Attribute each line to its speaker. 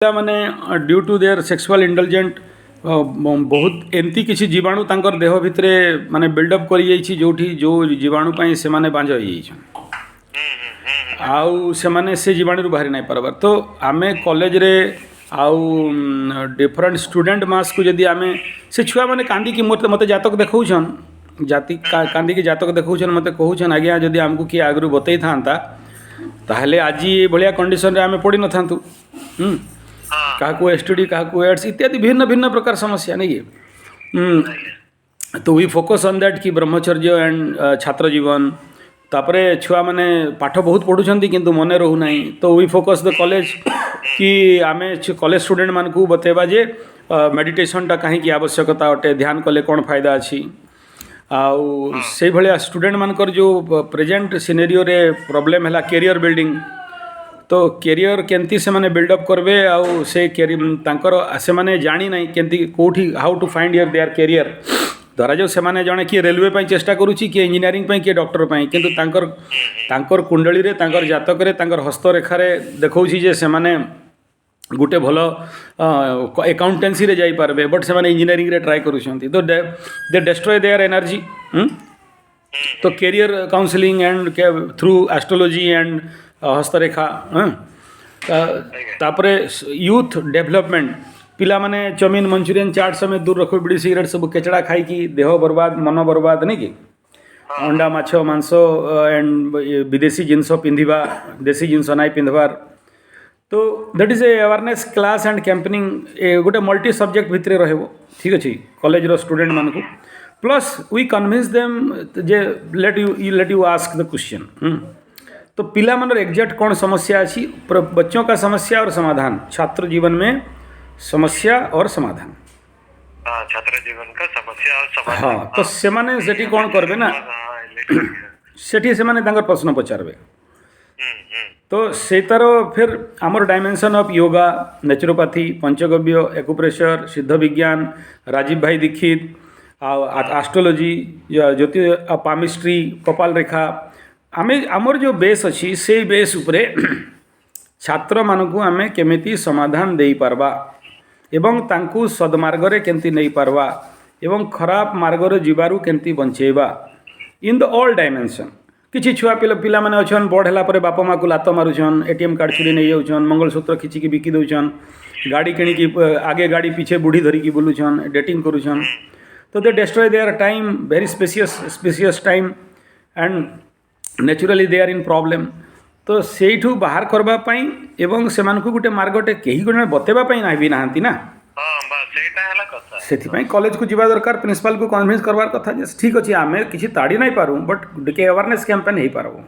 Speaker 1: मैंने due to their sexual indulgent बहुत एमती किसी जीवाणु तांकर देह भितर माने बिल्डअप कर जो जीवाणु पाई से माने बांझ हो आउ से जीवाणु बाहरी नहीं पारबार तो आमे कॉलेज रे आउ डिफरेंट स्टूडेंट मास को जदि आमे से छुआ मैंने कांदी मत जातक देखौछन जाति कांदी जातक देखौछन मत कहूछन आज्ञा जदि आमको किए आगु बतई था ताहले आज ये भाया कंडीशन रे आमे पड़ी न थांतु क्या एसटीडी क्या एड्स इत्यादि भिन्न भिन्न प्रकार समस्या नहीं है तो वी फोकस ऑन दैट कि ब्रह्मचर्य एंड छात्र जीवन तापरे छुआ मैंने पाठ बहुत पढ़ुंट किंतु मन रहूना तो वी फोकस द कॉलेज कि आमे कॉलेज स्टूडेंट मान को बतेबा जे मेडिटेशनटा कहीं आवश्यकता अटे ध्यान कले कौन फायदा अच्छी आउ से भाया स्टूडेंट मानकर जो प्रेजेंट सिनेरियो रे प्रॉब्लम है कैरियर बिल्डिंग तो कैरियर केंती से माने बिल्डअप करबे आउ से तांकर से माने जानी नहीं केंती कोठी how to find your their career धरा जो से माने जने कि रेलवे पई चेष्टा करूची कि इंजीनियरिंग पई कि डॉक्टर पई किंतु तांकर कुंडली रे तांकर जातक रे तांकर हस्तरेखा रे देखौची जे से माने गुटे भलो अकाउंटेंसी रे जाई पारबे बट से माने इंजीनियरिंग रे ट्राई करूछंती तो दे डिस्ट्रॉय देयर एनर्जी तो career counselling and through astrology and हस्तरेखा तापरे यूथ डेवलपमेंट पिला माने चाउमिन मंचूरियन चाट समेत दूर रखो बीड़ी सिगरेट सब केचड़ा खाई कि देह बर्बाद मन बर्बाद नहीं कि अंडा माछ मांस एंड विदेशी जिनस पिंधिबा देशी जिनस नाई पिंधबार तो that is a awareness class and campaigning गोटे मल्टी सब्जेक्ट भितर रहबो ठीक अछि कॉलेज रो स्टूडेंट मान को प्लस वी कन्विंस देम जे let you ask the question तो पिला मनर एग्जैक्ट कौन समस्या अच्छी बच्चों का समस्या और समाधान छात्र जीवन में समस्या और समाधान
Speaker 2: छात्र जीवन का समस्या और समाधान
Speaker 1: हाँ तो से माने सेठी कौन करबे ना सेठी से माने तांकर प्रश्न पचारबे तो से तार फिर आमर dimension of yoga naturopathy panchagavya acupressure सिद्ध विज्ञान राजीव भाई दीक्षित एस्ट्रोलॉजी ज्योति पामिस्ट्री कपाल रेखा आमे आमर जो बेस अच्छी से बेस उपरे छात्र मानकू आमे केमिति समाधान दे पारबा एवं तांकू सदमार्ग रे केंती नहीं पारबा एवं खराब मार्ग रे जीवारु केंती बंचेबा इन द ऑल डायमेंशन किछि छुआ पिला माने अछन बड़ हला परे बापा माँ को लात मारुछन एटीएम कार्ड चुरी नहीं जाउछन मंगलसूत्र खिची की बिकी दउछन गाड़ी किणी की आगे गाड़ी पीछे बूढ़ी धरी की बुलुछन डेटिंग करूछन तो दे destroy their time very spacious time and naturally they are in problem तो सेठू बाहर करबा पई एवं सेमान को गुटे मार्गटे केही गुणे बतेबा पई ना भी नाहंती ना
Speaker 2: हां बस सेटा हला कथा
Speaker 1: सेथि पई कॉलेज को जिबा दरकार प्रिंसिपल को कन्विंस करबार कथा जे ठीक अछि आमे किछि ताड़ी नाही पारू बट के अवेयरनेस कैंपेन हे पारबो।